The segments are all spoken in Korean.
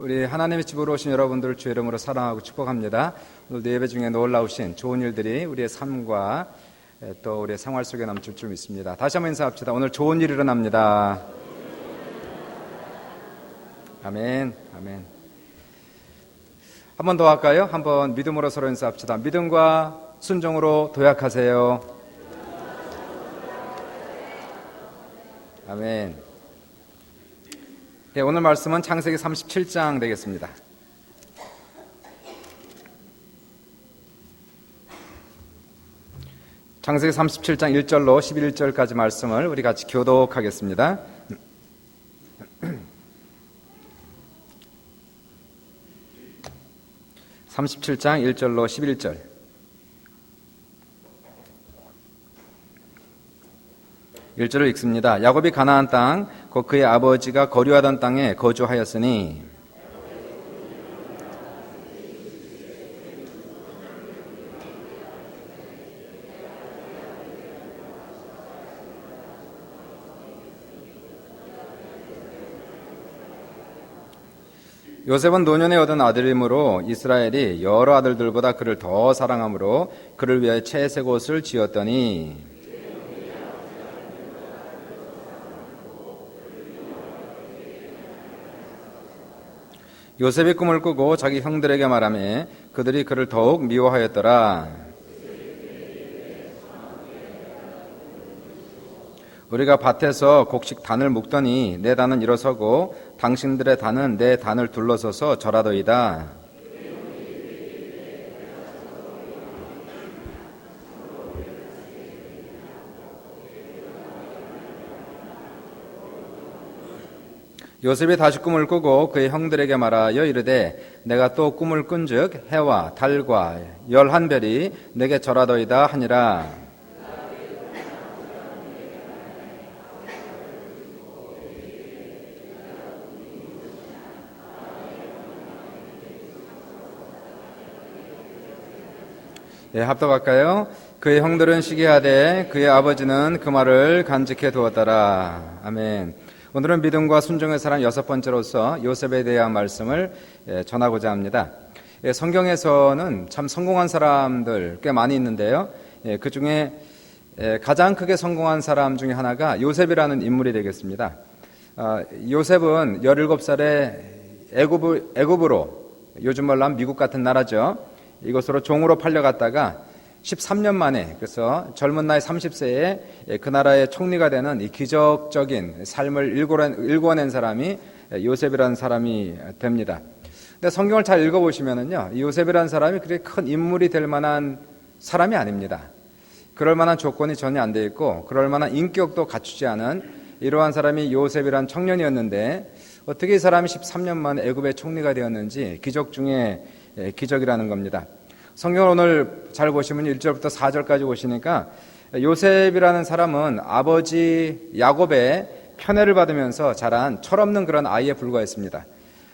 우리 하나님의 집으로 오신 여러분들을 주의 이름으로 사랑하고 축복합니다. 오늘도 예배 중에 놀라우신 좋은 일들이 우리의 삶과 또 우리의 생활 속에 넘칠 줄 믿습니다. 다시 한번 인사합시다. 오늘 좋은 일이 일어납니다. 아멘, 아멘. 한 번 더 할까요? 한번 믿음으로 서로 인사합시다. 믿음과 순종으로 도약하세요. 아멘. 네, 오늘 말씀은 창세기 37장 되겠습니다. 창세기 37장 1절로 11절까지 말씀을 우리 같이 교독하겠습니다. (37장) 1절로 11절. (1절을) 읽습니다. 야곱이 가나안 땅 곧 그의 아버지가 거류하던 땅에 거주하였으니 요셉은 노년에 얻은 아들이므로 이스라엘이 여러 아들들보다 그를 더 사랑하므로 그를 위하여 채색 옷을 지었더니 요셉이 꿈을 꾸고 자기 형들에게 말하며 그들이 그를 더욱 미워하였더라. 우리가 밭에서 곡식 단을 묶더니 내 단은 일어서고 당신들의 단은 내 단을 둘러서서 절하더이다. 요셉이 다시 꿈을 꾸고 그의 형들에게 말하여 이르되 내가 또 꿈을 꾼즉 해와 달과 11별이 내게 절하더이다 하니라. 예, 합독할까요? 그의 형들은 시기하되 그의 아버지는 그 말을 간직해 두었더라. 아멘. 오늘은 믿음과 순종의 사람 6번째로서 요셉에 대한 말씀을 전하고자 합니다. 성경에서는 참 성공한 사람들 꽤 많이 있는데요. 그 중에 가장 크게 성공한 사람 중에 하나가 요셉이라는 인물이 되겠습니다. 요셉은 17살에 애굽으로, 요즘 말로 하면 미국 같은 나라죠. 이곳으로 종으로 팔려갔다가 13년 만에, 그래서 젊은 나이 30세에 그 나라의 총리가 되는 이 기적적인 삶을 일궈낸 사람이 요셉이라는 사람이 됩니다. 근데 성경을 잘 읽어보시면은요, 이 요셉이라는 사람이 그렇게 큰 인물이 될 만한 사람이 아닙니다. 그럴 만한 조건이 전혀 안 돼 있고, 그럴 만한 인격도 갖추지 않은 이러한 사람이 요셉이라는 청년이었는데, 어떻게 이 사람이 13년 만에 애굽의 총리가 되었는지 기적 중에 기적이라는 겁니다. 성경을 오늘 잘 보시면 1절부터 4절까지 보시니까 요셉이라는 사람은 아버지 야곱의 편애를 받으면서 자란 철없는 그런 아이에 불과했습니다.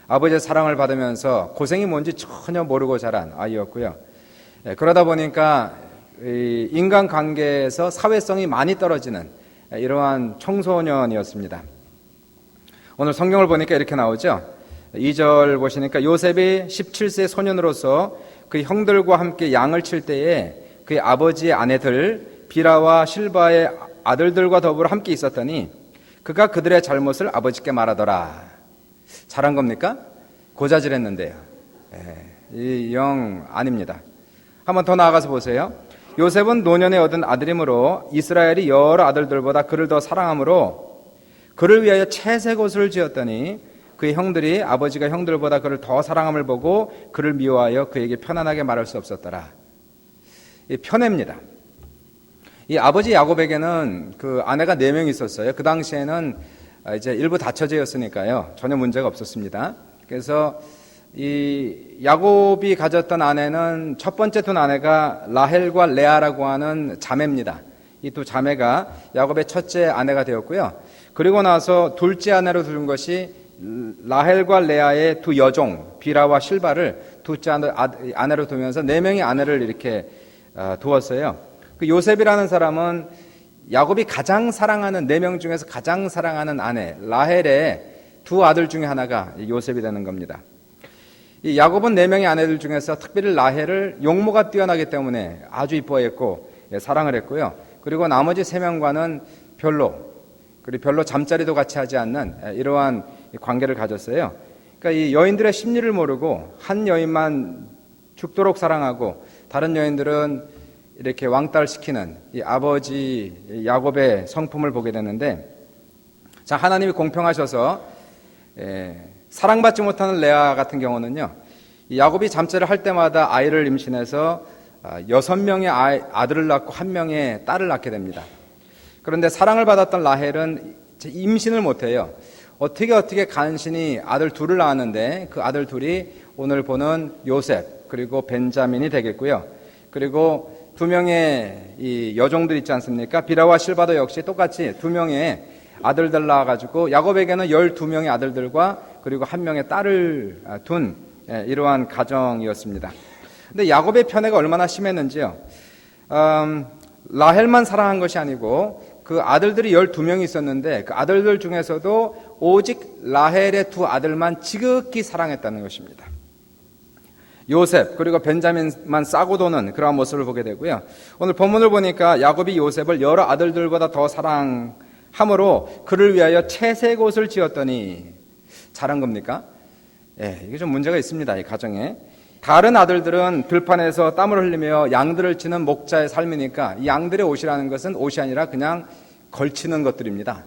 아버지의 사랑을 받으면서 고생이 뭔지 전혀 모르고 자란 아이였고요. 그러다 보니까 인간관계에서 사회성이 많이 떨어지는 이러한 청소년이었습니다. 오늘 성경을 보니까 이렇게 나오죠. 2절 보시니까 요셉이 17세 소년으로서 그 형들과 함께 양을 칠 때에 그의 아버지의 아내들 비라와 실바의 아들들과 더불어 함께 있었더니 그가 그들의 잘못을 아버지께 말하더라. 잘한 겁니까? 고자질했는데요. 이 영 아닙니다. 한번 더 나아가서 보세요. 요셉은 노년에 얻은 아들이므로 이스라엘이 여러 아들들보다 그를 더 사랑하므로 그를 위하여 채색 옷을 지었더니 그의 형들이 아버지가 형들보다 그를 더 사랑함을 보고 그를 미워하여 그에게 편안하게 말할 수 없었더라. 이 편애입니다. 이 아버지 야곱에게는 그 아내가 4명이 있었어요. 그 당시에는 이제 일부 다처제였으니까요. 전혀 문제가 없었습니다. 그래서 이 야곱이 가졌던 아내는 첫 번째 둔 아내가 라헬과 레아라고 하는 자매입니다. 이 두 자매가 야곱의 첫째 아내가 되었고요. 그리고 나서 둘째 아내로 두는 것이 라헬과 레아의 두 여종 비라와 실바를 둘째 아내로 두면서 4명의 아내를 이렇게 두었어요. 그 요셉이라는 사람은 야곱이 가장 사랑하는 4명 중에서 가장 사랑하는 아내 라헬의 두 아들 중에 하나가 요셉이 되는 겁니다. 이 야곱은 4명의 아내들 중에서 특별히 라헬을 용모가 뛰어나기 때문에 아주 이뻐했고 사랑을 했고요. 그리고 나머지 3명과는 별로 잠자리도 같이 하지 않는 이러한 관계를 가졌어요. 그러니까 이 여인들의 심리를 모르고 한 여인만 죽도록 사랑하고 다른 여인들은 이렇게 왕따시키는 이 아버지 야곱의 성품을 보게 되는데, 자, 하나님이 공평하셔서 사랑받지 못하는 레아 같은 경우는요, 이 야곱이 잠자리를 할 때마다 아이를 임신해서 6명의 아들을 낳고 1명의 딸을 낳게 됩니다. 그런데 사랑을 받았던 라헬은 임신을 못해요. 어떻게 간신히 아들 둘을 낳았는데 그 아들 둘이 오늘 보는 요셉 그리고 벤자민이 되겠고요. 그리고 2명의 이 여종들 있지 않습니까? 비라와 실바도 역시 똑같이 2명의 아들들 낳아가지고 야곱에게는 12명의 아들들과 그리고 1명의 딸을 둔 이러한 가정이었습니다. 근데 야곱의 편애가 얼마나 심했는지요. 라헬만 사랑한 것이 아니고 그 아들들이 12명이 있었는데 그 아들들 중에서도 오직 라헬의 2 아들만 지극히 사랑했다는 것입니다. 요셉 그리고 벤자민만 싸고 도는 그러한 모습을 보게 되고요. 오늘 본문을 보니까 야곱이 요셉을 여러 아들들보다 더 사랑함으로 그를 위하여 채색옷을 지었더니 잘한 겁니까? 이게 좀 문제가 있습니다. 이 가정에. 다른 아들들은 들판에서 땀을 흘리며 양들을 치는 목자의 삶이니까 이 양들의 옷이라는 것은 옷이 아니라 그냥 걸치는 것들입니다.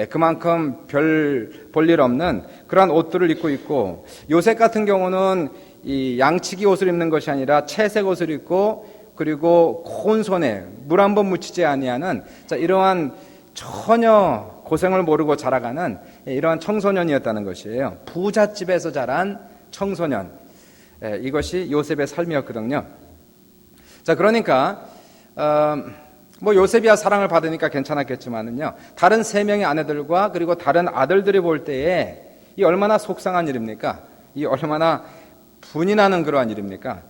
그만큼 별 볼 일 없는 그러한 옷들을 입고 있고, 요셉 같은 경우는 이 양치기 옷을 입는 것이 아니라 채색 옷을 입고 그리고 고운 손에 물 한 번 묻히지 아니하는 이러한 전혀 고생을 모르고 자라가는 이러한 청소년이었다는 것이에요. 부잣집에서 자란 청소년. 이것이 요셉의 삶이었거든요. 자, 그러니까 요셉이야 사랑을 받으니까 괜찮았겠지만은요, 다른 3명의 아내들과 그리고 다른 아들들이 볼 때에 이 얼마나 속상한 일입니까? 이 얼마나 분이 나는 그러한 일입니까?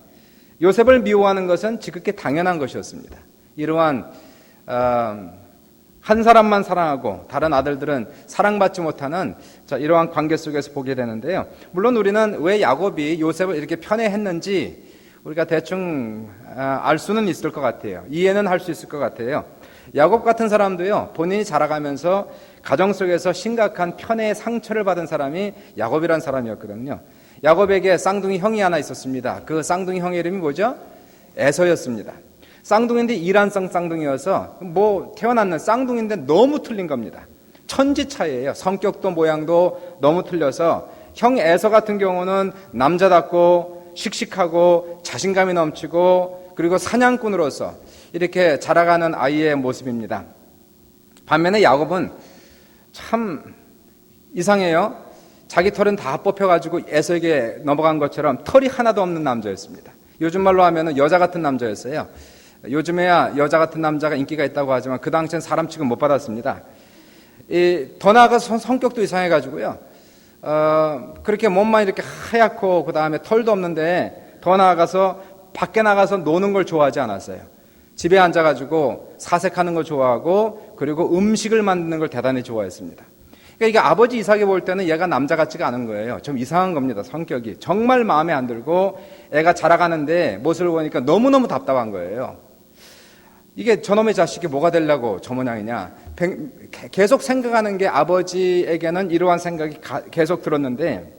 요셉을 미워하는 것은 지극히 당연한 것이었습니다. 이러한 한 사람만 사랑하고 다른 아들들은 사랑받지 못하는 이러한 관계 속에서 보게 되는데요. 물론 우리는 왜 야곱이 요셉을 이렇게 편애했는지 우리가 대충 알 수는 있을 것 같아요. 이해는 할 수 있을 것 같아요. 야곱 같은 사람도요, 본인이 자라가면서 가정 속에서 심각한 편애의 상처를 받은 사람이 야곱이란 사람이었거든요. 야곱에게 쌍둥이 형이 하나 있었습니다. 그 쌍둥이 형의 이름이 뭐죠? 에서였습니다. 쌍둥이인데 이란성 쌍둥이여서 태어났는 쌍둥이인데 너무 틀린 겁니다. 천지 차이예요. 성격도 모양도 너무 틀려서 형 에서 같은 경우는 남자답고 씩씩하고 자신감이 넘치고 그리고 사냥꾼으로서 이렇게 자라가는 아이의 모습입니다. 반면에 야곱은 참 이상해요. 자기 털은 다 뽑혀가지고 에서에게 넘어간 것처럼 털이 하나도 없는 남자였습니다. 요즘 말로 하면 여자 같은 남자였어요. 요즘에야 여자 같은 남자가 인기가 있다고 하지만 그 당시엔 사람 취급 못 받았습니다. 더 나아가서 성격도 이상해가지고요. 그렇게 몸만 이렇게 하얗고 그 다음에 털도 없는데 더 나아가서 밖에 나가서 노는 걸 좋아하지 않았어요. 집에 앉아가지고 사색하는 걸 좋아하고 그리고 음식을 만드는 걸 대단히 좋아했습니다. 그러니까 이게 아버지 이삭이 볼 때는 얘가 남자 같지가 않은 거예요. 좀 이상한 겁니다. 성격이 정말 마음에 안 들고 애가 자라가는데 모습을 보니까 너무너무 답답한 거예요. 이게 저놈의 자식이 뭐가 되려고 저 모양이냐 계속 생각하는 게 아버지에게는 이러한 생각이 계속 들었는데,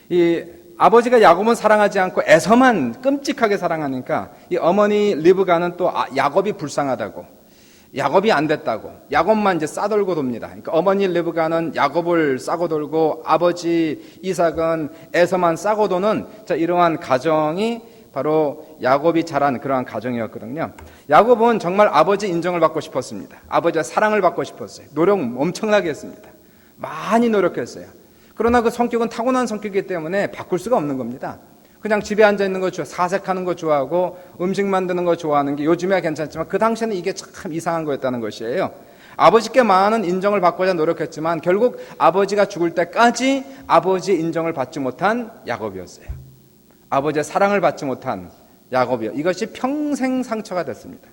이 아버지가 야곱은 사랑하지 않고 에서만 끔찍하게 사랑하니까 이 어머니 리브가는 또 야곱이 불쌍하다고, 야곱이 안 됐다고 야곱만 이제 싸돌고 돕니다. 그러니까 어머니 리브가는 야곱을 싸고 돌고 아버지 이삭은 에서만 싸고 도는 이러한 가정이 바로 야곱이 자란 그러한 가정이었거든요. 야곱은 정말 아버지 인정을 받고 싶었습니다. 아버지의 사랑을 받고 싶었어요. 노력 엄청나게 했습니다. 많이 노력했어요. 그러나 그 성격은 타고난 성격이기 때문에 바꿀 수가 없는 겁니다. 그냥 집에 앉아있는 거 좋아하고 사색하는 거 좋아하고 음식 만드는 거 좋아하는 게 요즘에야 괜찮지만 그 당시에는 이게 참 이상한 거였다는 것이에요. 아버지께 많은 인정을 받고자 노력했지만 결국 아버지가 죽을 때까지 아버지의 인정을 받지 못한 야곱이었어요. 아버지의 사랑을 받지 못한 야곱이요. 이것이 평생 상처가 됐습니다.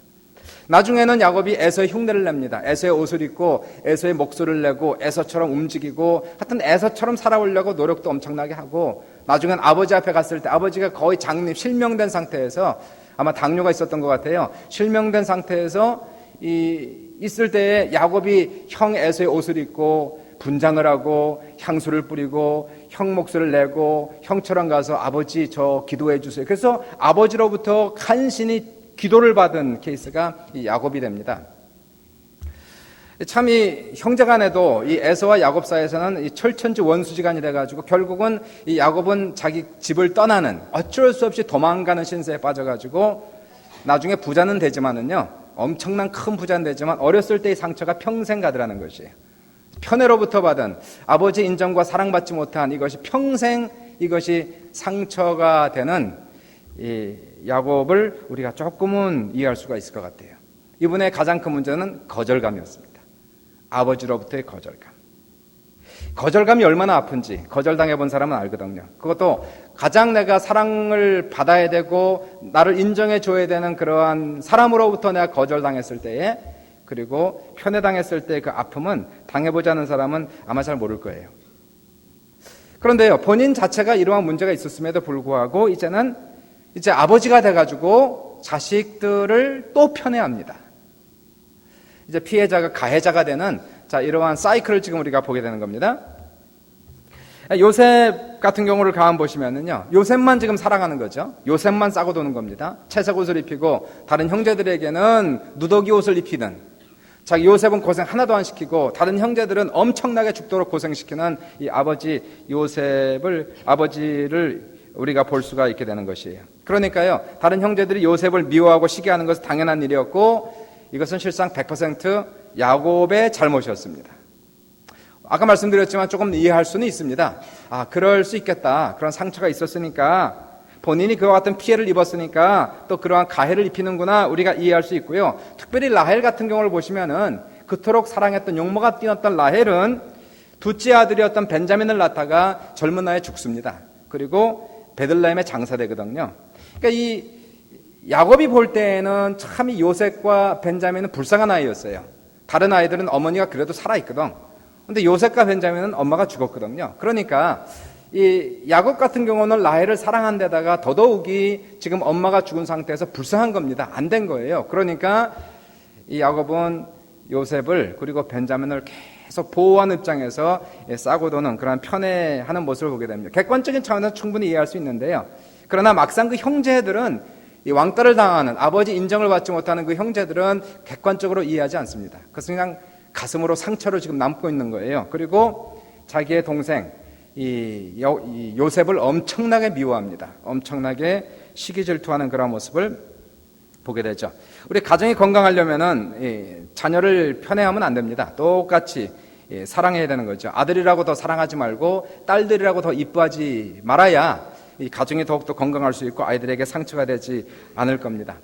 나중에는 야곱이 에서의 흉내를 냅니다. 에서의 옷을 입고 에서의 목소리를 내고 에서처럼 움직이고 하여튼 에서처럼 살아오려고 노력도 엄청나게 하고 나중엔 아버지 앞에 갔을 때 아버지가 거의 장님 실명된 상태에서 아마 당뇨가 있었던 것 같아요. 실명된 상태에서 있을 때에 야곱이 형 에서의 옷을 입고 분장을 하고 향수를 뿌리고 형 목소리를 내고 형처럼 가서 아버지 저 기도해 주세요. 그래서 아버지로부터 간신히 기도를 받은 케이스가 이 야곱이 됩니다. 참 이 형제간에도 이 에서와 야곱 사이에서는 이 철천지 원수지간이 돼가지고 결국은 이 야곱은 자기 집을 떠나는 어쩔 수 없이 도망가는 신세에 빠져가지고 나중에 부자는 되지만은요 엄청난 큰 부자는 되지만 어렸을 때의 상처가 평생 가더라는 것이에요. 편애로부터 받은 아버지 인정과 사랑받지 못한 이것이 평생 이것이 상처가 되는 이 야곱을 우리가 조금은 이해할 수가 있을 것 같아요. 이분의 가장 큰 문제는 거절감이었습니다. 아버지로부터의 거절감. 거절감이 얼마나 아픈지 거절당해 본 사람은 알거든요. 그것도 가장 내가 사랑을 받아야 되고 나를 인정해 줘야 되는 그러한 사람으로부터 내가 거절당했을 때에 그리고 편애당했을 때 그 아픔은 당해보지 않은 사람은 아마 잘 모를 거예요. 그런데요, 본인 자체가 이러한 문제가 있었음에도 불구하고 이제 아버지가 돼가지고 자식들을 또 편애합니다. 이제 피해자가 가해자가 되는 이러한 사이클을 지금 우리가 보게 되는 겁니다. 요셉 같은 경우를 가만 보시면은요, 요셉만 지금 사랑하는 거죠. 요셉만 싸고 도는 겁니다. 채색 옷을 입히고 다른 형제들에게는 누더기 옷을 입히는, 자기 요셉은 고생 하나도 안 시키고 다른 형제들은 엄청나게 죽도록 고생시키는 이 아버지를 우리가 볼 수가 있게 되는 것이에요. 그러니까요, 다른 형제들이 요셉을 미워하고 시기하는 것은 당연한 일이었고 이것은 실상 100% 야곱의 잘못이었습니다. 아까 말씀드렸지만 조금 이해할 수는 있습니다. 그럴 수 있겠다. 그런 상처가 있었으니까 본인이 그와 같은 피해를 입었으니까 또 그러한 가해를 입히는구나 우리가 이해할 수 있고요. 특별히 라헬 같은 경우를 보시면은 그토록 사랑했던 용모가 뛰었던 라헬은 둘째 아들이었던 벤자민을 낳다가 젊은 나이에 죽습니다. 그리고 베들레헴에 장사되거든요. 그러니까 이 야곱이 볼 때에는 참 이 요셉과 벤자민은 불쌍한 아이였어요. 다른 아이들은 어머니가 그래도 살아있거든. 근데 요셉과 벤자민은 엄마가 죽었거든요. 그러니까 이 야곱 같은 경우는 라헬을 사랑한 데다가 더더욱이 지금 엄마가 죽은 상태에서 불쌍한 겁니다. 안 된 거예요. 그러니까 이 야곱은 요셉을 그리고 벤자민을 계속 보호하는 입장에서 싸고 도는 그런 편애하는 모습을 보게 됩니다. 객관적인 차원에서 충분히 이해할 수 있는데요. 그러나 막상 그 형제들은 이 왕따를 당하는 아버지 인정을 받지 못하는 그 형제들은 객관적으로 이해하지 않습니다. 그것은 그냥 가슴으로 상처로 지금 남고 있는 거예요. 그리고 자기의 동생 이 요셉을 엄청나게 미워합니다. 엄청나게 시기 질투하는 그런 모습을 보게 되죠. 우리 가정이 건강하려면은 자녀를 편애하면 안 됩니다. 똑같이 사랑해야 되는 거죠. 아들이라고 더 사랑하지 말고 딸들이라고 더 이뻐하지 말아야 이 가정이 더욱더 건강할 수 있고 아이들에게 상처가 되지 않을 겁니다.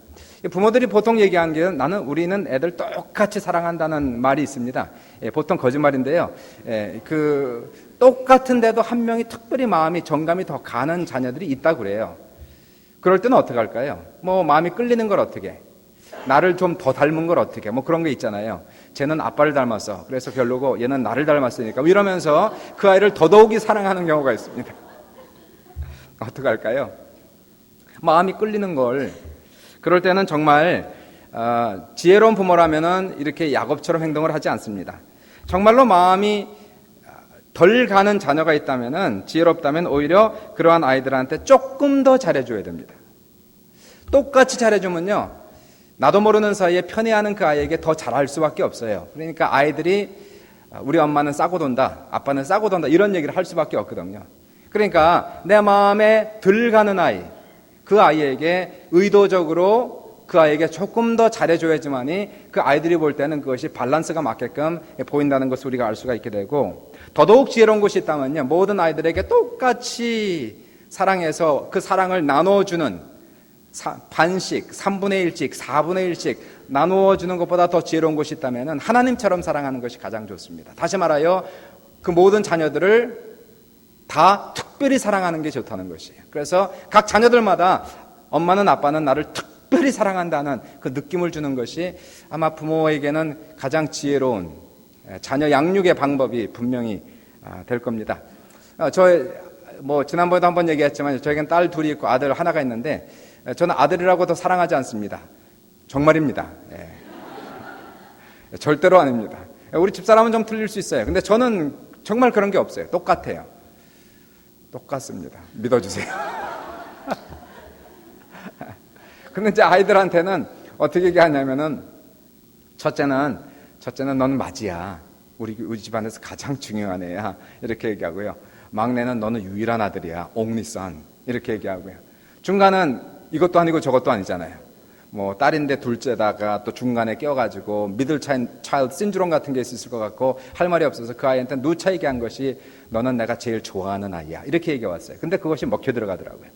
부모들이 보통 얘기하는 게 우리는 애들 똑같이 사랑한다는 말이 있습니다. 보통 거짓말인데요. 똑같은데도 한 명이 특별히 마음이 정감이 더 가는 자녀들이 있다고 그래요. 그럴 때는 어떻게 할까요? 마음이 끌리는 걸 어떻게? 나를 좀 더 닮은 걸 어떻게? 그런 게 있잖아요. 쟤는 아빠를 닮았어. 그래서 별로고 얘는 나를 닮았으니까 이러면서 그 아이를 더더욱이 사랑하는 경우가 있습니다. 어떻게 할까요? 마음이 끌리는 걸. 그럴 때는 정말 지혜로운 부모라면은 이렇게 야곱처럼 행동을 하지 않습니다. 정말로 마음이 덜 가는 자녀가 있다면은 지혜롭다면 오히려 그러한 아이들한테 조금 더 잘해줘야 됩니다. 똑같이 잘해주면요, 나도 모르는 사이에 편애하는 그 아이에게 더 잘할 수밖에 없어요. 그러니까 아이들이 우리 엄마는 싸고 돈다, 아빠는 싸고 돈다 이런 얘기를 할 수밖에 없거든요. 그러니까 내 마음에 덜 가는 아이, 그 아이에게 의도적으로 그 아이에게 조금 더 잘해줘야지만이 그 아이들이 볼 때는 그것이 밸런스가 맞게끔 보인다는 것을 우리가 알 수가 있게 되고, 더더욱 지혜로운 것이 있다면요, 모든 아이들에게 똑같이 사랑해서 그 사랑을 나눠주는 반씩, 3분의 1씩, 4분의 1씩 나누어주는 것보다 더 지혜로운 것이 있다면 하나님처럼 사랑하는 것이 가장 좋습니다. 다시 말하여 그 모든 자녀들을 다 특별히 사랑하는 게 좋다는 것이에요. 그래서 각 자녀들마다 엄마는 아빠는 나를 특별히 사랑한다는 그 느낌을 주는 것이 아마 부모에게는 가장 지혜로운 자녀 양육의 방법이 분명히 될 겁니다. 지난번에도 한번 얘기했지만 저에겐 딸 둘이 있고 아들 하나가 있는데 저는 아들이라고 더 사랑하지 않습니다. 정말입니다. 절대로 아닙니다. 우리 집사람은 좀 틀릴 수 있어요. 근데 저는 정말 그런 게 없어요. 똑같아요. 똑같습니다. 믿어주세요. 근데 이제 아이들한테는 어떻게 얘기하냐면은 첫째는 너는 맞이야. 우리 집안에서 가장 중요한 애야. 이렇게 얘기하고요. 막내는 너는 유일한 아들이야. only son. 이렇게 얘기하고요. 중간은 이것도 아니고 저것도 아니잖아요. 뭐 딸인데 둘째다가 또 중간에 껴가지고 미들 차일드 신드롬 같은 게 있을 것 같고 할 말이 없어서 그 아이한테 누차 얘기한 것이 너는 내가 제일 좋아하는 아이야. 이렇게 얘기해 왔어요. 근데 그것이 먹혀 들어가더라고요.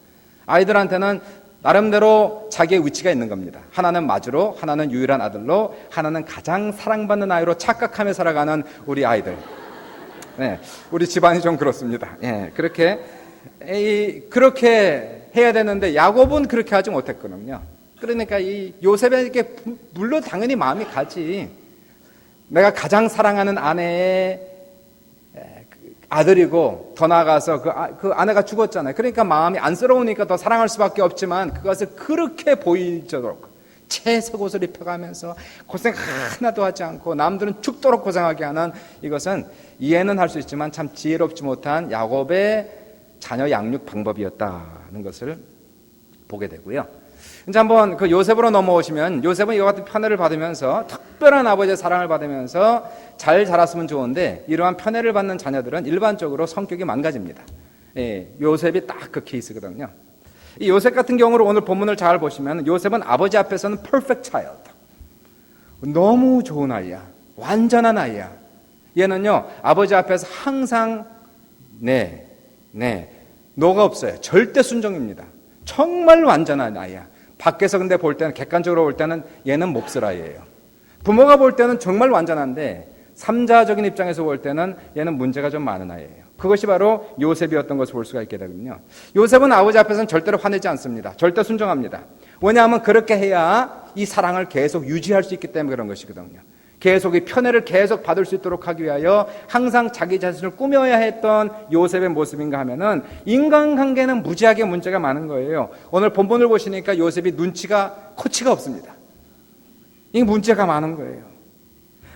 아이들한테는 나름대로 자기의 위치가 있는 겁니다. 하나는 마주로, 하나는 유일한 아들로, 하나는 가장 사랑받는 아이로 착각하며 살아가는 우리 아이들. 네, 우리 집안이 좀 그렇습니다. 그렇게 해야 되는데 야곱은 그렇게 하지 못했거든요. 그러니까 이 요셉에게 물론 당연히 마음이 가지. 내가 가장 사랑하는 아내의 아들이고 더 나아가서 그 아내가 죽었잖아요. 그러니까 마음이 안쓰러우니까 더 사랑할 수밖에 없지만 그것을 그렇게 보이도록 채색 옷을 입혀가면서 고생 하나도 하지 않고 남들은 죽도록 고생하게 하는 이것은 이해는 할 수 있지만 참 지혜롭지 못한 야곱의 자녀 양육 방법이었다는 것을 보게 되고요. 이제 한번 그 요셉으로 넘어오시면 요셉은 이와 같은 편애를 받으면서 특별한 아버지의 사랑을 받으면서 잘 자랐으면 좋은데 이러한 편애를 받는 자녀들은 일반적으로 성격이 망가집니다. 요셉이 딱 그 케이스거든요. 이 요셉 같은 경우로 오늘 본문을 잘 보시면 요셉은 아버지 앞에서는 perfect child. 너무 좋은 아이야. 완전한 아이야. 얘는요 아버지 앞에서 항상 노가 없어요. 절대 순종입니다. 정말 완전한 아이야. 밖에서 근데 볼 때는 객관적으로 볼 때는 얘는 몹쓸 아이예요. 부모가 볼 때는 정말 완전한데 삼자적인 입장에서 볼 때는 얘는 문제가 좀 많은 아이예요. 그것이 바로 요셉이었던 것을 볼 수가 있게 되거든요. 요셉은 아버지 앞에서는 절대로 화내지 않습니다. 절대 순종합니다. 왜냐하면 그렇게 해야 이 사랑을 계속 유지할 수 있기 때문에 그런 것이거든요. 계속 이 편애를 계속 받을 수 있도록 하기 위하여 항상 자기 자신을 꾸며야 했던 요셉의 모습인가 하면은 인간관계는 무지하게 문제가 많은 거예요. 오늘 본문을 보시니까 요셉이 코치가 없습니다. 이게 문제가 많은 거예요.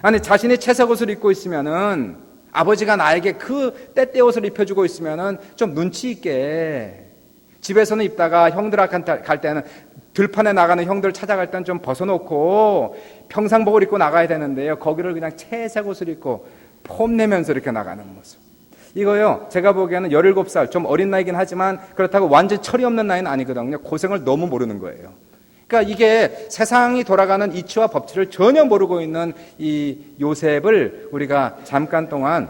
아니 자신이 채색 옷을 입고 있으면은 아버지가 나에게 그 때때 옷을 입혀주고 있으면은 좀 눈치 있게 집에서는 입다가 형들한테 갈 때는 들판에 나가는 형들 찾아갈 때는 좀 벗어놓고 평상복을 입고 나가야 되는데요. 거기를 그냥 채색 옷을 입고 폼내면서 이렇게 나가는 모습. 이거요, 제가 보기에는 17살, 좀 어린 나이긴 하지만 그렇다고 완전 철이 없는 나이는 아니거든요. 고생을 너무 모르는 거예요. 그러니까 이게 세상이 돌아가는 이치와 법칙을 전혀 모르고 있는 이 요셉을 우리가 잠깐 동안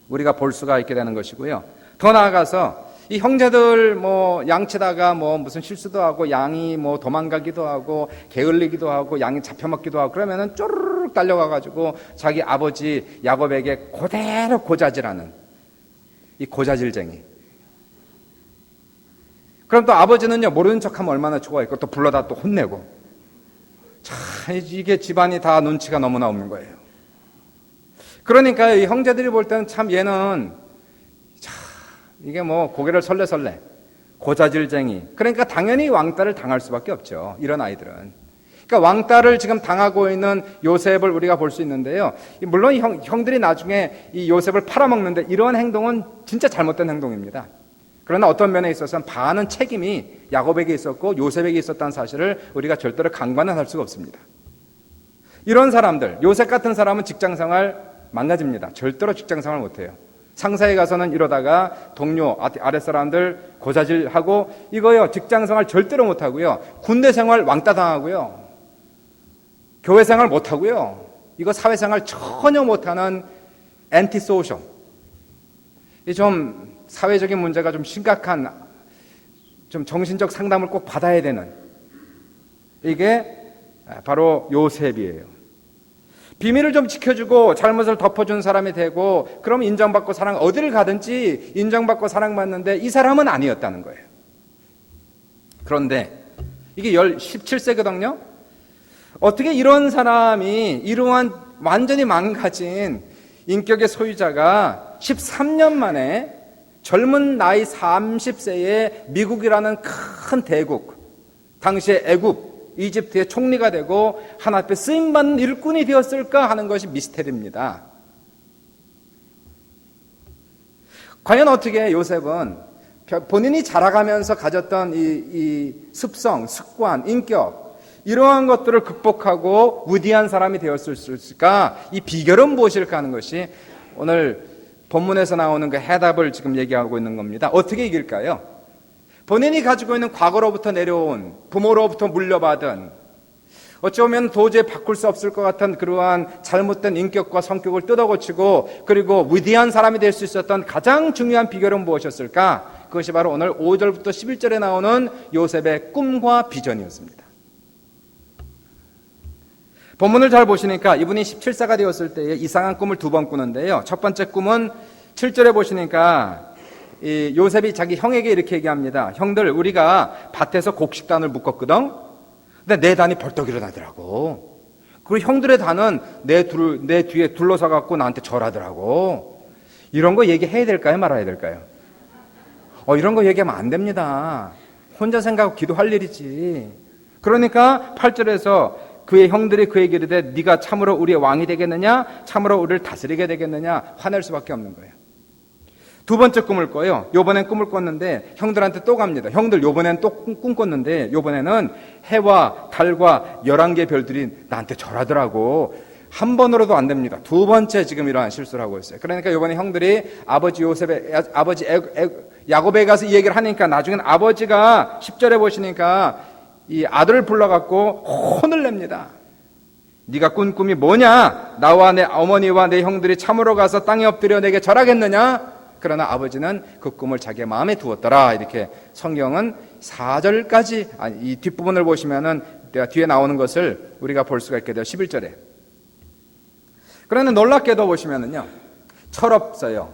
우리가 볼 수가 있게 되는 것이고요. 더 나아가서 이 형제들 양치다가 무슨 실수도 하고 양이 도망가기도 하고 게을리기도 하고 양이 잡혀먹기도 하고 그러면은 쪼르륵 달려가가지고 자기 아버지 야곱에게 그대로 고자질하는 이 고자질쟁이. 그럼 또 아버지는요 모르는 척하면 얼마나 좋아했고 또 불러다 또 혼내고. 참 이게 집안이 다 눈치가 너무나 없는 거예요. 그러니까 이 형제들이 볼 때는 참 얘는 이게 고개를 설레설레 고자질쟁이. 그러니까 당연히 왕따를 당할 수밖에 없죠. 이런 아이들은. 그러니까 왕따를 지금 당하고 있는 요셉을 우리가 볼 수 있는데요. 물론 형들이 나중에 이 요셉을 팔아먹는데 이러한 행동은 진짜 잘못된 행동입니다. 그러나 어떤 면에 있어서는 반은 책임이 야곱에게 있었고 요셉에게 있었다는 사실을 우리가 절대로 간과는 할 수가 없습니다. 이런 사람들, 요셉 같은 사람은 직장생활 망가집니다. 절대로 직장생활 못해요. 상사에 가서는 이러다가 동료, 아랫사람들 고자질하고 이거요 직장생활 절대로 못하고요. 군대생활 왕따당하고요. 교회생활 못하고요. 이거 사회생활 전혀 못하는 엔티소셜. 좀 사회적인 문제가 좀 심각한 좀 정신적 상담을 꼭 받아야 되는 이게 바로 요셉이에요. 비밀을 좀 지켜주고 잘못을 덮어준 사람이 되고 그럼 인정받고 어디를 가든지 인정받고 사랑받는데 이 사람은 아니었다는 거예요. 그런데 이게 17세거든요. 어떻게 이런 사람이 이러한 완전히 망가진 인격의 소유자가 13년 만에 젊은 나이 30세에 미국이라는 큰 대국, 당시에 애굽, 이집트의 총리가 되고 하나님께 쓰임받는 일꾼이 되었을까 하는 것이 미스테리입니다. 과연 어떻게 요셉은 본인이 자라가면서 가졌던 이 습성, 습관, 인격, 이러한 것들을 극복하고 위대한 사람이 되었을 수 있을까? 이 비결은 무엇일까 하는 것이 오늘 본문에서 나오는 그 해답을 지금 얘기하고 있는 겁니다. 어떻게 이길까요? 본인이 가지고 있는 과거로부터 내려온, 부모로부터 물려받은, 어찌 보면 도저히 바꿀 수 없을 것 같은 그러한 잘못된 인격과 성격을 뜯어고치고 그리고 위대한 사람이 될 수 있었던 가장 중요한 비결은 무엇이었을까? 그것이 바로 오늘 5절부터 11절에 나오는 요셉의 꿈과 비전이었습니다. 본문을 잘 보시니까 이분이 17세가 되었을 때에 이상한 꿈을 2번 꾸는데요. 첫 번째 꿈은 7절에 보시니까 이 요셉이 자기 형에게 이렇게 얘기합니다. 형들, 우리가 밭에서 곡식단을 묶었거든. 근데 내 단이 벌떡 일어나더라고. 그리고 형들의 단은 내 뒤에 둘러서 갖고 나한테 절하더라고. 이런 거 얘기해야 될까요? 말아야 될까요? 이런 거 얘기하면 안 됩니다. 혼자 생각하고 기도할 일이지. 그러니까 8절에서 그의 형들이 그에게 이르되 네가 참으로 우리의 왕이 되겠느냐? 참으로 우리를 다스리게 되겠느냐? 화낼 수밖에 없는 거예요. 두 번째 꿈을 꿔요. 요번엔 꿈을 꿨는데 형들한테 또 갑니다. 형들 요번엔 또 꿈 꿨는데 요번에는 해와 달과 11개 별들이 나한테 절하더라고. 한 번으로도 안 됩니다. 두 번째 지금 이러한 실수를 하고 있어요. 그러니까 요번에 형들이 아버지 야곱에 가서 이 얘기를 하니까 나중엔 아버지가 10절에 보시니까 이 아들을 불러갖고 혼을 냅니다. 네가 꾼 꿈이 뭐냐? 나와 내 어머니와 내 형들이 참으로 가서 땅에 엎드려 내게 절하겠느냐? 그러나 아버지는 그 꿈을 자기의 마음에 두었더라. 이렇게 성경은 4절까지 이 뒷부분을 보시면은 뒤에 나오는 것을 우리가 볼 수가 있게 돼요. 11절에. 그러나 놀랍게도 보시면은요, 철없어요.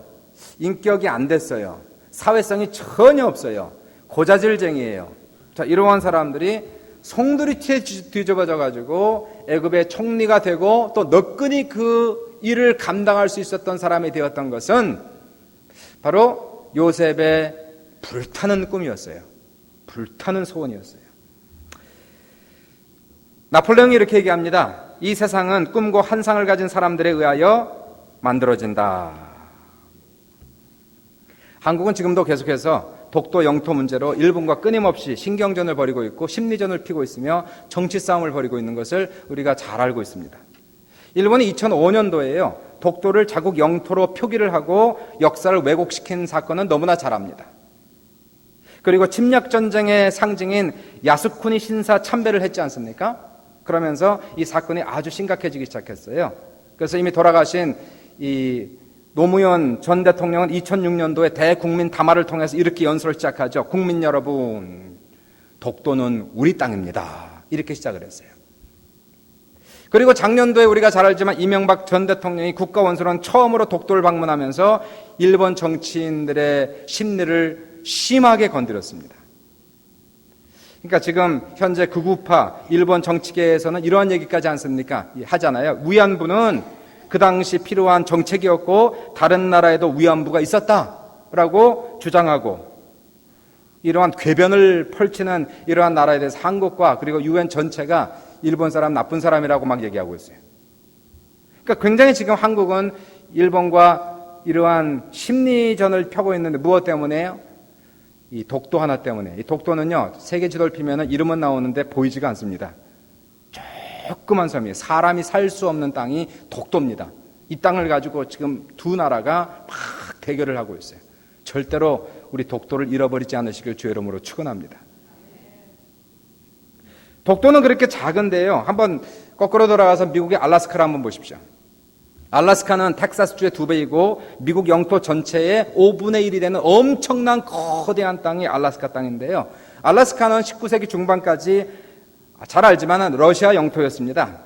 인격이 안 됐어요. 사회성이 전혀 없어요. 고자질쟁이에요. 자, 이러한 사람들이 송두리째 뒤집어져 가지고 애굽의 총리가 되고 또 너끈히 그 일을 감당할 수 있었던 사람이 되었던 것은 바로 요셉의 불타는 꿈이었어요. 불타는 소원이었어요. 나폴레옹이 이렇게 얘기합니다. 이 세상은 꿈과 환상을 가진 사람들에 의하여 만들어진다. 한국은 지금도 계속해서 독도 영토 문제로 일본과 끊임없이 신경전을 벌이고 있고 심리전을 피고 있으며 정치 싸움을 벌이고 있는 것을 우리가 잘 알고 있습니다. 일본이 2005년도에요. 독도를 자국 영토로 표기를 하고 역사를 왜곡시킨 사건은 너무나 잘 압니다. 그리고 침략전쟁의 상징인 야스쿠니 신사 참배를 했지 않습니까? 그러면서 이 사건이 아주 심각해지기 시작했어요. 그래서 이미 돌아가신 이 노무현 전 대통령은 2006년도에 대국민 담화를 통해서 이렇게 연설을 시작하죠. 국민 여러분, 독도는 우리 땅입니다. 이렇게 시작을 했어요. 그리고 작년도에 우리가 잘 알지만 이명박 전 대통령이 국가원수로는 처음으로 독도를 방문하면서 일본 정치인들의 심리를 심하게 건드렸습니다. 그러니까 지금 현재 극우파 일본 정치계에서는 이러한 얘기까지 않습니까? 하잖아요. 위안부는 그 당시 필요한 정책이었고 다른 나라에도 위안부가 있었다라고 주장하고 이러한 궤변을 펼치는 이러한 나라에 대해서 한국과 그리고 유엔 전체가 일본 사람 나쁜 사람이라고 막 얘기하고 있어요. 그러니까 굉장히 지금 한국은 일본과 이러한 심리전을 펴고 있는데 무엇 때문에요? 이 독도 하나 때문에. 이 독도는요, 세계 지도를 피면은 이름은 나오는데 보이지가 않습니다. 조그만 섬이에요. 사람이 살 수 없는 땅이 독도입니다. 이 땅을 가지고 지금 두 나라가 막 대결을 하고 있어요. 절대로 우리 독도를 잃어버리지 않으시길 주의 이름으로 축원합니다. 독도는 그렇게 작은데요. 한번 거꾸로 돌아가서 미국의 알래스카를 한번 보십시오. 알래스카는 텍사스주의 2배이고 미국 영토 전체의 5분의 1이 되는 엄청난 거대한 땅이 알래스카 땅인데요. 알래스카는 19세기 중반까지 잘 알지만 러시아 영토였습니다.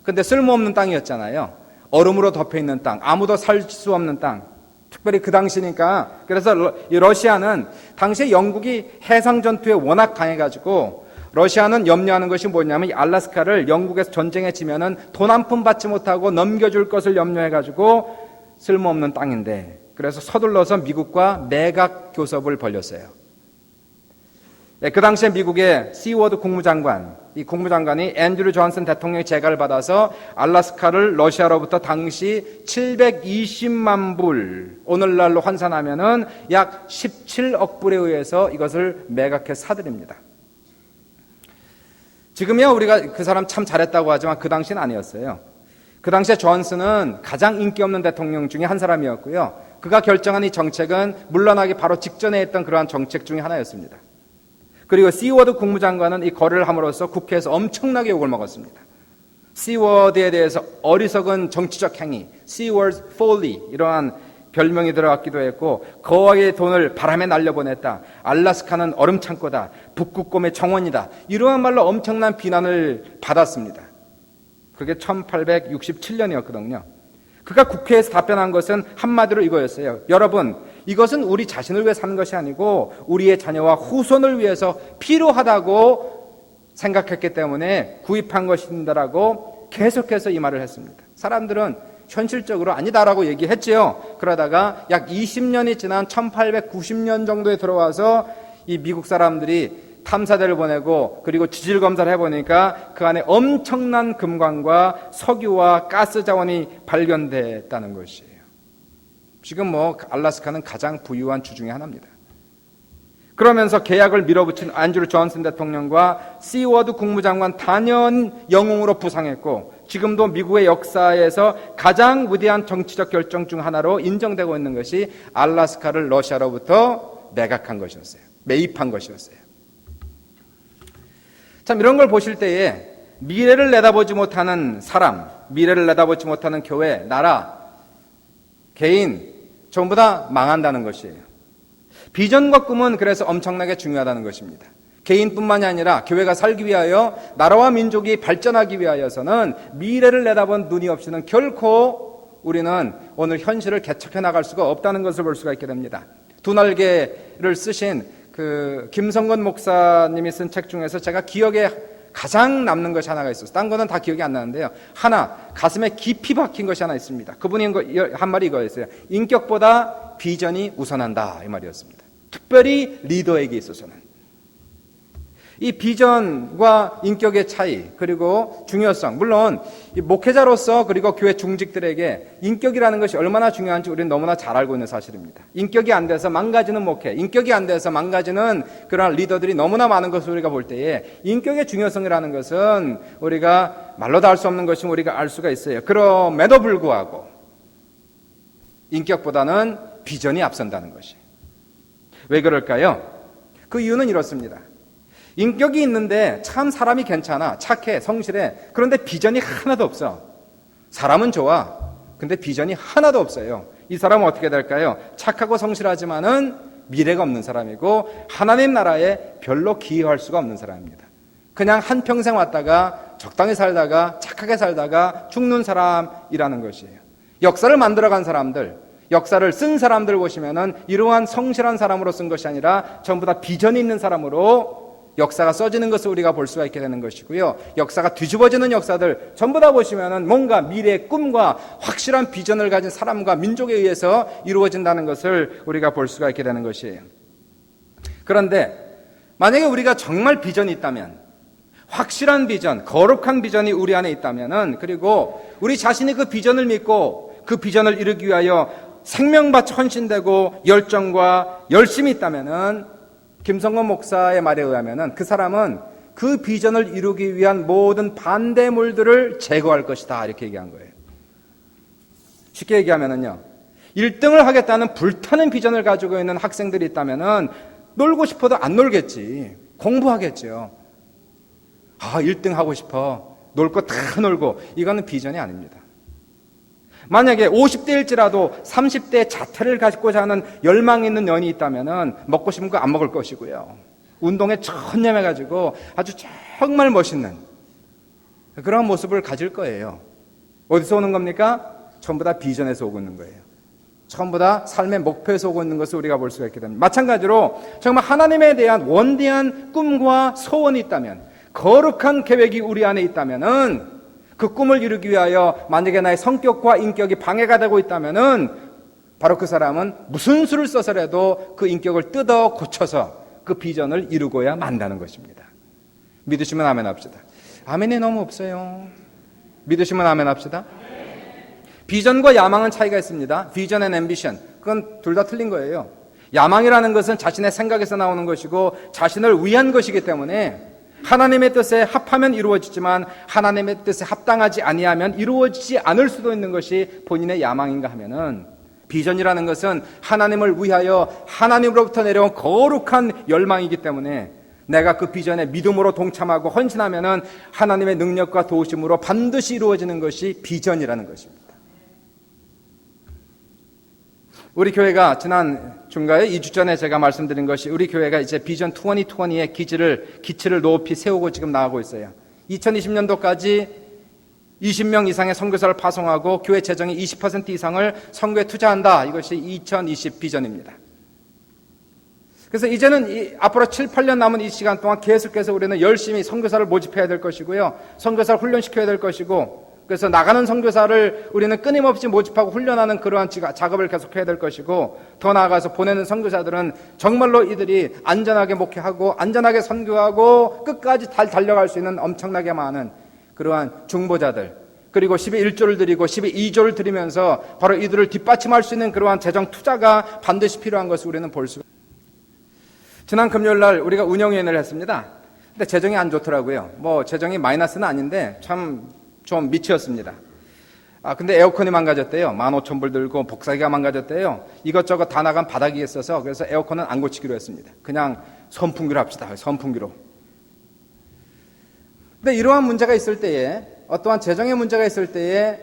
근데 쓸모없는 땅이었잖아요. 얼음으로 덮여있는 땅, 아무도 살 수 없는 땅. 특별히 그 당시니까. 그래서 이 러시아는 당시에 영국이 해상 전투에 워낙 강해가지고 러시아는 염려하는 것이 뭐냐면 이 알래스카를 영국에서 전쟁에 지면은 돈 한 푼 받지 못하고 넘겨줄 것을 염려해가지고 쓸모없는 땅인데, 그래서 서둘러서 미국과 매각 교섭을 벌였어요. 네, 그 당시에 미국의 시워드 국무장관, 이 국무장관이 앤드류 존슨 대통령의 재가를 받아서 알래스카를 러시아로부터 당시 720만 불, 오늘날로 환산하면은 약 17억 불에 의해서 이것을 매각해 사들입니다. 지금이야 우리가 그 사람 참 잘했다고 하지만 그 당시는 아니었어요. 그 당시에 존슨은 가장 인기 없는 대통령 중에 한 사람이었고요. 그가 결정한 이 정책은 물러나기 바로 직전에 했던 그러한 정책 중에 하나였습니다. 그리고 시워드 국무장관은 이 거래를 함으로써 국회에서 엄청나게 욕을 먹었습니다. 시워드에 대해서 어리석은 정치적 행위, Seaward Folly, 이러한 별명이 들어갔기도 했고, 거액의 돈을 바람에 날려보냈다, 알래스카는 얼음창고다, 북극곰의 정원이다, 이러한 말로 엄청난 비난을 받았습니다. 그게 1867년이었거든요. 그가 국회에서 답변한 것은 한마디로 이거였어요. 여러분, 이것은 우리 자신을 위해 사는 것이 아니고 우리의 자녀와 후손을 위해서 필요하다고 생각했기 때문에 구입한 것인다라고 계속해서 이 말을 했습니다. 사람들은 현실적으로 아니다라고 얘기했지요. 그러다가 약 20년이 지난 1890년 정도에 들어와서 이 미국 사람들이 탐사대를 보내고 그리고 지질 검사를 해보니까 그 안에 엄청난 금광과 석유와 가스 자원이 발견됐다는 것이에요. 지금 알래스카는 가장 부유한 주 중에 하나입니다. 그러면서 계약을 밀어붙인 앤드류 존슨 대통령과 시워드 국무장관 단연 영웅으로 부상했고, 지금도 미국의 역사에서 가장 위대한 정치적 결정 중 하나로 인정되고 있는 것이 알래스카를 러시아로부터 매각한 것이었어요. 매입한 것이었어요. 참, 이런 걸 보실 때에 미래를 내다보지 못하는 사람, 미래를 내다보지 못하는 교회, 나라, 개인 전부 다 망한다는 것이에요. 비전과 꿈은 그래서 엄청나게 중요하다는 것입니다. 개인뿐만이 아니라 교회가 살기 위하여, 나라와 민족이 발전하기 위하여서는 미래를 내다본 눈이 없이는 결코 우리는 오늘 현실을 개척해 나갈 수가 없다는 것을 볼 수가 있게 됩니다. 두 날개를 쓰신 그 김성건 목사님이 쓴 책 중에서 제가 기억에 가장 남는 것이 하나가 있었어요. 딴 거는 다 기억이 안 나는데요. 하나, 가슴에 깊이 박힌 것이 하나 있습니다. 그분이 한 말이 이거였어요. 인격보다 비전이 우선한다, 이 말이었습니다. 특별히 리더에게 있어서는. 이 비전과 인격의 차이, 그리고 중요성, 물론 목회자로서 그리고 교회 중직들에게 인격이라는 것이 얼마나 중요한지 우리는 너무나 잘 알고 있는 사실입니다. 인격이 안 돼서 망가지는 목회, 인격이 안 돼서 망가지는 그런 리더들이 너무나 많은 것을 우리가 볼 때에 인격의 중요성이라는 것은 우리가 말로도 알 수 없는 것이 우리가 알 수가 있어요. 그럼에도 불구하고 인격보다는 비전이 앞선다는 것이. 왜 그럴까요? 그 이유는 이렇습니다. 인격이 있는데 참 사람이 괜찮아, 착해, 성실해. 그런데 비전이 하나도 없어. 사람은 좋아. 근데 비전이 하나도 없어요. 이 사람은 어떻게 될까요? 착하고 성실하지만은 미래가 없는 사람이고 하나님 나라에 별로 기여할 수가 없는 사람입니다. 그냥 한평생 왔다가 적당히 살다가 착하게 살다가 죽는 사람이라는 것이에요. 역사를 만들어간 사람들, 역사를 쓴 사람들 보시면은 이러한 성실한 사람으로 쓴 것이 아니라 전부 다 비전이 있는 사람으로 역사가 써지는 것을 우리가 볼 수가 있게 되는 것이고요. 역사가 뒤집어지는 역사들 전부 다 보시면은 뭔가 미래의 꿈과 확실한 비전을 가진 사람과 민족에 의해서 이루어진다는 것을 우리가 볼 수가 있게 되는 것이에요. 그런데 만약에 우리가 정말 비전이 있다면, 확실한 비전, 거룩한 비전이 우리 안에 있다면은, 그리고 우리 자신이 그 비전을 믿고 그 비전을 이루기 위하여 생명 바쳐 헌신되고 열정과 열심이 있다면은, 김성건 목사의 말에 의하면은 그 사람은 그 비전을 이루기 위한 모든 반대물들을 제거할 것이다, 이렇게 얘기한 거예요. 쉽게 얘기하면은요, 1등을 하겠다는 불타는 비전을 가지고 있는 학생들이 있다면은 놀고 싶어도 안 놀겠지. 공부하겠죠. 1등 하고 싶어. 놀 거 다 놀고. 이거는 비전이 아닙니다. 만약에 50대일지라도 30대의 자태를 가지고자 하는 열망이 있는 연이 있다면은 먹고 싶은 거 안 먹을 것이고요. 운동에 전념해가지고 아주 정말 멋있는 그런 모습을 가질 거예요. 어디서 오는 겁니까? 전부 다 비전에서 오고 있는 거예요. 전부 다 삶의 목표에 서고 있는 것을 우리가 볼 수가 있게 됩니다. 마찬가지로 정말 하나님에 대한 원대한 꿈과 소원이 있다면, 거룩한 계획이 우리 안에 있다면은, 그 꿈을 이루기 위하여 만약에 나의 성격과 인격이 방해가 되고 있다면은 바로 그 사람은 무슨 수를 써서라도 그 인격을 뜯어 고쳐서 그 비전을 이루고야 만다는 것입니다. 믿으시면 아멘 합시다. 아멘이 너무 없어요. 믿으시면 아멘 합시다. 비전과 야망은 차이가 있습니다. 비전 앤 앰비션, 그건 둘 다 틀린 거예요. 야망이라는 것은 자신의 생각에서 나오는 것이고 자신을 위한 것이기 때문에 하나님의 뜻에 합하면 이루어지지만 하나님의 뜻에 합당하지 아니하면 이루어지지 않을 수도 있는 것이 본인의 야망인가 하면은, 비전이라는 것은 하나님을 위하여 하나님으로부터 내려온 거룩한 열망이기 때문에 내가 그 비전에 믿음으로 동참하고 헌신하면은 하나님의 능력과 도우심으로 반드시 이루어지는 것이 비전이라는 것입니다. 우리 교회가 지난 중가에 2주 전에 제가 말씀드린 것이, 우리 교회가 이제 비전 2020의 기치를 높이 세우고 지금 나가고 있어요. 2020년도까지 20명 이상의 선교사를 파송하고 교회 재정의 20% 이상을 선교에 투자한다. 이것이 2020 비전입니다. 그래서 이제는 앞으로 7, 8년 남은 이 시간 동안 계속해서 우리는 열심히 선교사를 모집해야 될 것이고요, 선교사를 훈련시켜야 될 것이고, 그래서 나가는 선교사를 우리는 끊임없이 모집하고 훈련하는 그러한 작업을 계속해야 될 것이고, 더 나아가서 보내는 선교사들은 정말로 이들이 안전하게 목회하고 안전하게 선교하고 끝까지 달려갈 수 있는 엄청나게 많은 그러한 중보자들, 그리고 11조를 드리고 12조를 드리면서 바로 이들을 뒷받침할 수 있는 그러한 재정 투자가 반드시 필요한 것을 우리는 볼 수가 있습니다. 지난 금요일 날 우리가 운영위원회를 했습니다. 근데 재정이 안 좋더라고요. 재정이 마이너스는 아닌데 참 좀 미치었습니다. 근데 에어컨이 망가졌대요. 15,000불 들고 복사기가 망가졌대요. 이것저것 다 나간 바닥이 있어서, 그래서 에어컨은 안 고치기로 했습니다. 그냥 선풍기로 합시다. 선풍기로. 근데 이러한 문제가 있을 때에, 어떠한 재정의 문제가 있을 때에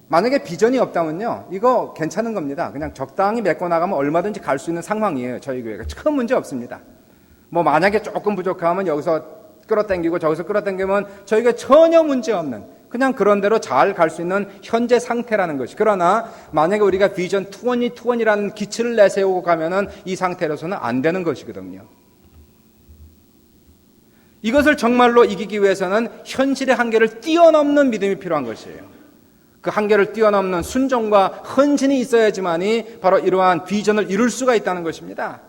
만약에 비전이 없다면요, 이거 괜찮은 겁니다. 그냥 적당히 메꿔 나가면 얼마든지 갈 수 있는 상황이에요. 저희 교회가 큰 문제 없습니다. 만약에 조금 부족하면 여기서 끌어당기고 저기서 끌어당기면 저희가 전혀 문제 없는, 그냥 그런 대로 잘 갈 수 있는 현재 상태라는 것이. 그러나 만약에 우리가 비전 2020이라는 기치를 내세우고 가면은 이 상태로서는 안 되는 것이거든요. 이것을 정말로 이기기 위해서는 현실의 한계를 뛰어넘는 믿음이 필요한 것이에요. 그 한계를 뛰어넘는 순종과 헌신이 있어야지만이 바로 이러한 비전을 이룰 수가 있다는 것입니다.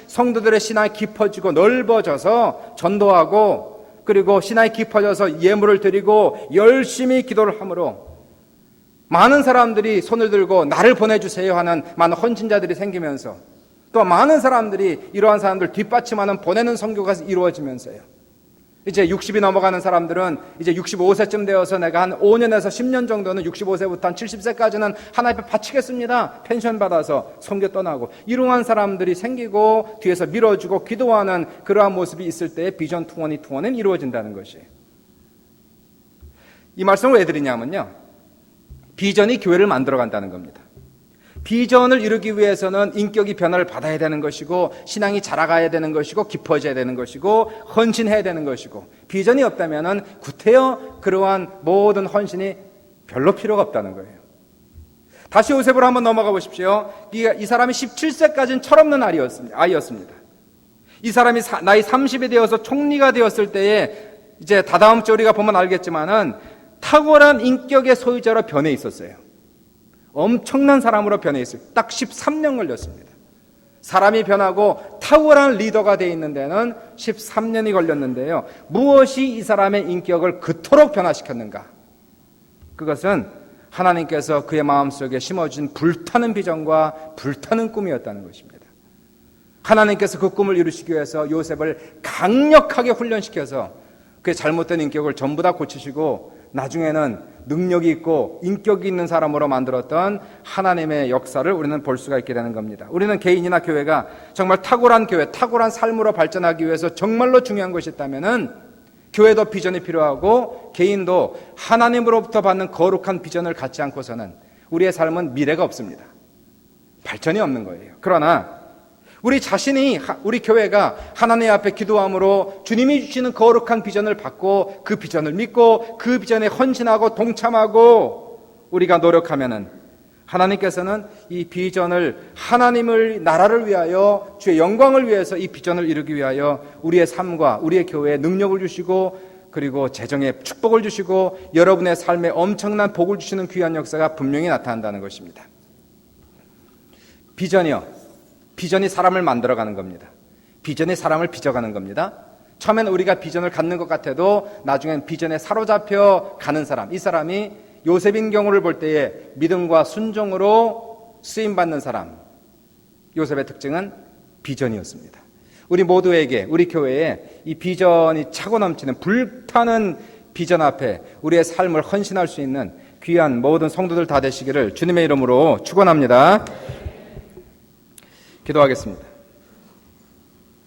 성도들의 신앙이 깊어지고 넓어져서 전도하고, 그리고 신앙이 깊어져서 예물을 드리고 열심히 기도를 함으로 많은 사람들이 손을 들고 나를 보내주세요 하는 많은 헌신자들이 생기면서, 또 많은 사람들이 이러한 사람들 뒷받침하는 보내는 선교가 이루어지면서요, 이제 60이 넘어가는 사람들은 이제 65세쯤 되어서 내가 한 5년에서 10년 정도는 65세부터 한 70세까지는 하나님 앞에 바치겠습니다. 펜션 받아서 선교 떠나고, 이러한 사람들이 생기고 뒤에서 밀어주고 기도하는 그러한 모습이 있을 때에 비전 2020은 이루어진다는 것이에요. 이 말씀을 왜 드리냐면요, 비전이 교회를 만들어간다는 겁니다. 비전을 이루기 위해서는 인격이 변화를 받아야 되는 것이고, 신앙이 자라가야 되는 것이고, 깊어져야 되는 것이고, 헌신해야 되는 것이고, 비전이 없다면 구태여 그러한 모든 헌신이 별로 필요가 없다는 거예요. 다시 요셉으로 한번 넘어가 보십시오. 이 사람이 17세까지는 철없는 아이였습니다. 이 사람이 나이 30이 되어서 총리가 되었을 때에, 이제 다다음 주 우리가 보면 알겠지만은 탁월한 인격의 소유자로 변해 있었어요. 엄청난 사람으로 변해 있어요. 딱 13년 걸렸습니다. 사람이 변하고 탁월한 리더가 되어 있는 데는 13년이 걸렸는데요, 무엇이 이 사람의 인격을 그토록 변화시켰는가? 그것은 하나님께서 그의 마음속에 심어준 불타는 비전과 불타는 꿈이었다는 것입니다. 하나님께서 그 꿈을 이루시기 위해서 요셉을 강력하게 훈련시켜서 그의 잘못된 인격을 전부 다 고치시고 나중에는 능력이 있고 인격이 있는 사람으로 만들었던 하나님의 역사를 우리는 볼 수가 있게 되는 겁니다. 우리는 개인이나 교회가 정말 탁월한 교회, 탁월한 삶으로 발전하기 위해서 정말로 중요한 것이 있다면은 교회도 비전이 필요하고 개인도 하나님으로부터 받는 거룩한 비전을 갖지 않고서는 우리의 삶은 미래가 없습니다. 발전이 없는 거예요. 그러나 우리 자신이, 우리 교회가 하나님 앞에 기도함으로 주님이 주시는 거룩한 비전을 받고 그 비전을 믿고 그 비전에 헌신하고 동참하고 우리가 노력하면은 하나님께서는 이 비전을 하나님을 나라를 위하여 주의 영광을 위해서 이 비전을 이루기 위하여 우리의 삶과 우리의 교회에 능력을 주시고 그리고 재정에 축복을 주시고 여러분의 삶에 엄청난 복을 주시는 귀한 역사가 분명히 나타난다는 것입니다. 비전이요. 비전이 사람을 만들어가는 겁니다. 비전이 사람을 빚어가는 겁니다. 처음에는 우리가 비전을 갖는 것 같아도 나중엔 비전에 사로잡혀 가는 사람, 이 사람이 요셉인 경우를 볼 때에 믿음과 순종으로 쓰임받는 사람, 요셉의 특징은 비전이었습니다. 우리 모두에게, 우리 교회에 이 비전이 차고 넘치는 불타는 비전 앞에 우리의 삶을 헌신할 수 있는 귀한 모든 성도들 다 되시기를 주님의 이름으로 축원합니다. 기도하겠습니다.